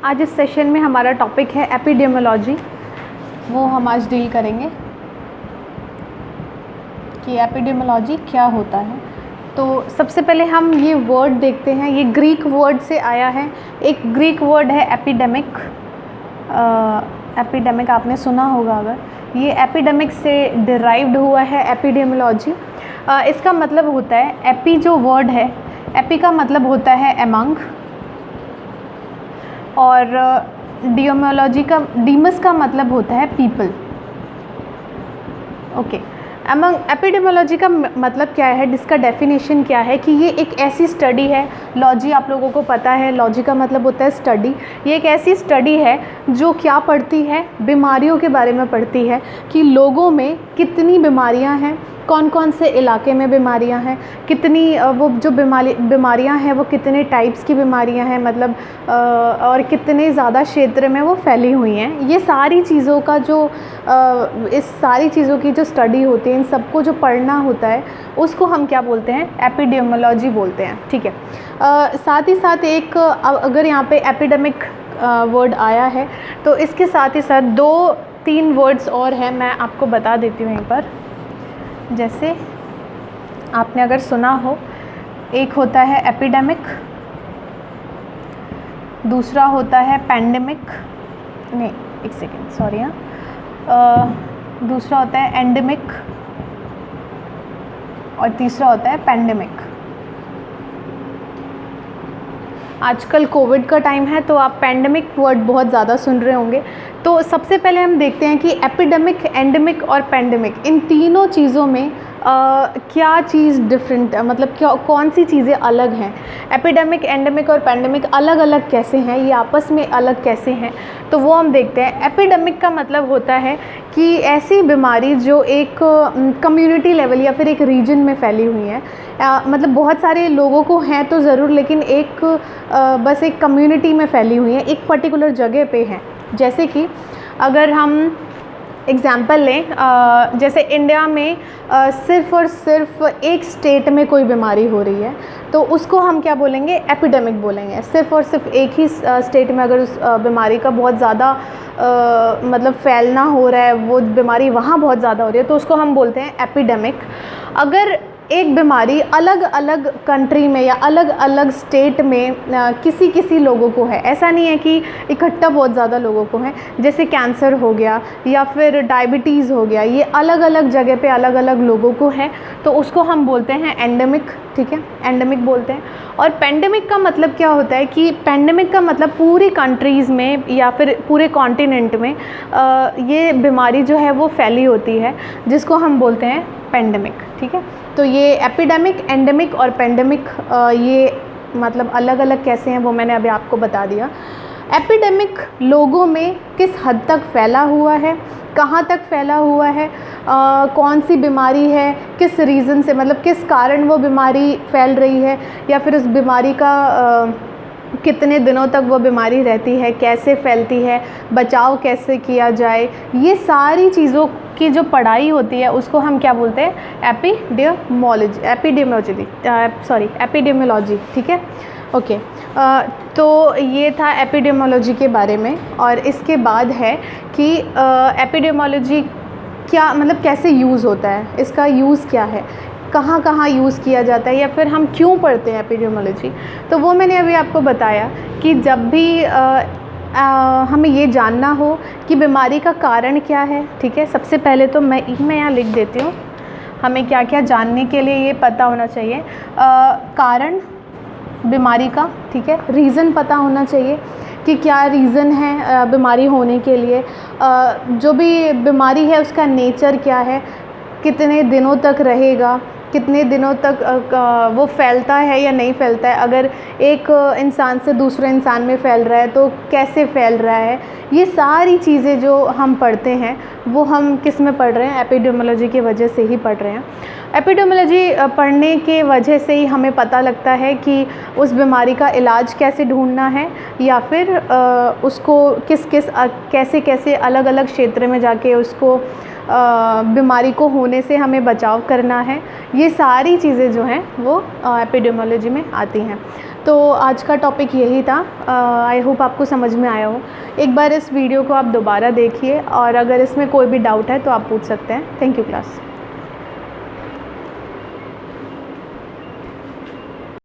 आज इस सेशन में हमारा टॉपिक है एपिडेमियोलॉजी। वो हम आज डील करेंगे कि एपिडेमियोलॉजी क्या होता है। तो सबसे पहले हम ये वर्ड देखते हैं, ये ग्रीक वर्ड से आया है। एक ग्रीक वर्ड है एपिडेमिक। एपिडेमिक आपने सुना होगा अगर, ये एपिडेमिक से डिराइव्ड हुआ है एपिडेमियोलॉजी। इसका मतलब होता है, एपी जो वर्ड है, एपी का मतलब होता है एमंग, और डियोमियोलॉजी का, डीमस का मतलब होता है पीपल। ओके, एमंग एपिडेमियोलॉजी का मतलब क्या है, जिसका डेफिनेशन क्या है कि ये एक ऐसी स्टडी है। लॉजी आप लोगों को पता है, लॉजी का मतलब होता है स्टडी। ये एक ऐसी स्टडी है जो क्या पढ़ती है, बीमारियों के बारे में पढ़ती है कि लोगों में कितनी बीमारियां हैं, कौन कौन से इलाके में बीमारियां हैं, कितनी वो जो बीमारियां हैं वो कितने टाइप्स की बीमारियां हैं, मतलब और कितने ज़्यादा क्षेत्र में वो फैली हुई हैं। ये सारी चीज़ों का जो इस सारी चीज़ों की जो स्टडी होती है, इन सबको जो पढ़ना होता है, उसको हम क्या बोलते हैं, एपिडेमियोलॉजी बोलते हैं। ठीक है। साथ ही साथ एक अगर यहाँ पे एपिडेमिक वर्ड आया है तो इसके साथ ही साथ 2-3 वर्ड्स और हैं, मैं आपको बता देती हूँ यहीं पर। जैसे आपने अगर सुना हो, एक होता है एपिडेमिक, दूसरा होता है पैंडेमिक, नहीं एक सेकेंड सॉरी दूसरा होता है एंडेमिक और तीसरा होता है पैंडेमिक। आजकल कोविड का टाइम है तो आप पैंडेमिक वर्ड बहुत ज़्यादा सुन रहे होंगे। तो सबसे पहले हम देखते हैं कि एपिडेमिक, एंडेमिक और पैंडेमिक, इन तीनों चीज़ों में क्या चीज़ डिफरेंट, मतलब क्या कौन सी चीज़ें अलग हैं। एपिडेमिक, एंडेमिक और पैंडेमिक अलग अलग कैसे हैं, ये आपस में अलग कैसे हैं, तो वो हम देखते हैं। एपिडेमिक का मतलब होता है कि ऐसी बीमारी जो एक कम्युनिटी लेवल या फिर एक रीजन में फैली हुई है, मतलब बहुत सारे लोगों को हैं तो ज़रूर, लेकिन एक बस एक कम्युनिटी में फैली हुई है, एक पर्टिकुलर जगह पे हैं। जैसे कि अगर हम एग्ज़ाम्पल लें, जैसे इंडिया में सिर्फ़ और सिर्फ एक स्टेट में कोई बीमारी हो रही है तो उसको हम क्या बोलेंगे, एपिडेमिक बोलेंगे। सिर्फ़ और सिर्फ एक ही स्टेट में अगर उस बीमारी का बहुत ज़्यादा मतलब फैलना हो रहा है, वो बीमारी वहाँ बहुत ज़्यादा हो रही है, तो उसको हम बोलते हैं एपिडेमिक। अगर एक बीमारी अलग अलग कंट्री में या अलग अलग स्टेट में किसी लोगों को है, ऐसा नहीं है कि इकट्ठा बहुत ज़्यादा लोगों को है, जैसे कैंसर हो गया या फिर डायबिटीज़ हो गया, ये अलग अलग जगह पे अलग अलग लोगों को है, तो उसको हम बोलते हैं एंडेमिक। ठीक है, एंडेमिक बोलते हैं। और पेंडेमिक का मतलब क्या होता है कि पेंडेमिक का मतलब पूरी कंट्रीज़ में या फिर पूरे कॉन्टिनेंट में ये बीमारी जो है वो फैली होती है, जिसको हम बोलते हैं पेंडेमिक। ठीक है, तो ये एपिडेमिक, एंडेमिक और पेंडेमिक ये मतलब अलग अलग कैसे हैं वो मैंने अभी आपको बता दिया। एपिडेमिक लोगों में किस हद तक फैला हुआ है, कहाँ तक फैला हुआ है, कौन सी बीमारी है, किस रीज़न से, मतलब किस कारण वो बीमारी फैल रही है, या फिर उस बीमारी का कितने दिनों तक वो बीमारी रहती है, कैसे फैलती है, बचाव कैसे किया जाए, ये सारी चीज़ों की जो पढ़ाई होती है उसको हम क्या बोलते हैं, एपिडेमियोलॉजी। ठीक है, ओके। तो ये था एपिडेमियोलॉजी के बारे में। और इसके बाद है कि एपिडेमियोलॉजी क्या मतलब कैसे यूज़ होता है, इसका यूज़ क्या है, कहाँ कहाँ यूज़ किया जाता है, या फिर हम क्यों पढ़ते हैं एपिडेमियोलॉजी। तो वो मैंने अभी आपको बताया कि जब भी हमें ये जानना हो कि बीमारी का कारण क्या है। ठीक है, सबसे पहले तो मैं यहाँ लिख देती हूँ, हमें क्या क्या जानने के लिए ये पता होना चाहिए। कारण बीमारी का, ठीक है, रीज़न पता होना चाहिए कि क्या रीज़न है बीमारी होने के लिए, जो भी बीमारी है उसका नेचर क्या है, कितने दिनों तक रहेगा, कितने दिनों तक वो फैलता है या नहीं फैलता है, अगर एक इंसान से दूसरे इंसान में फैल रहा है तो कैसे फैल रहा है। ये सारी चीज़ें जो हम पढ़ते हैं वो हम किस में पढ़ रहे हैं, एपिडेमियोलॉजी की वजह से ही पढ़ रहे हैं। एपिडेमियोलॉजी पढ़ने के वजह से ही हमें पता लगता है कि उस बीमारी का इलाज कैसे ढूंढना है, या फिर उसको कैसे कैसे अलग अलग क्षेत्र में जाके उसको बीमारी को होने से हमें बचाव करना है। ये सारी चीज़ें जो हैं वो एपिडेमियोलॉजी में आती हैं। तो आज का टॉपिक यही था। आई होप आपको समझ में आया हो। एक बार इस वीडियो को आप दोबारा देखिए और अगर इसमें कोई भी डाउट है तो आप पूछ सकते हैं। Thank you class.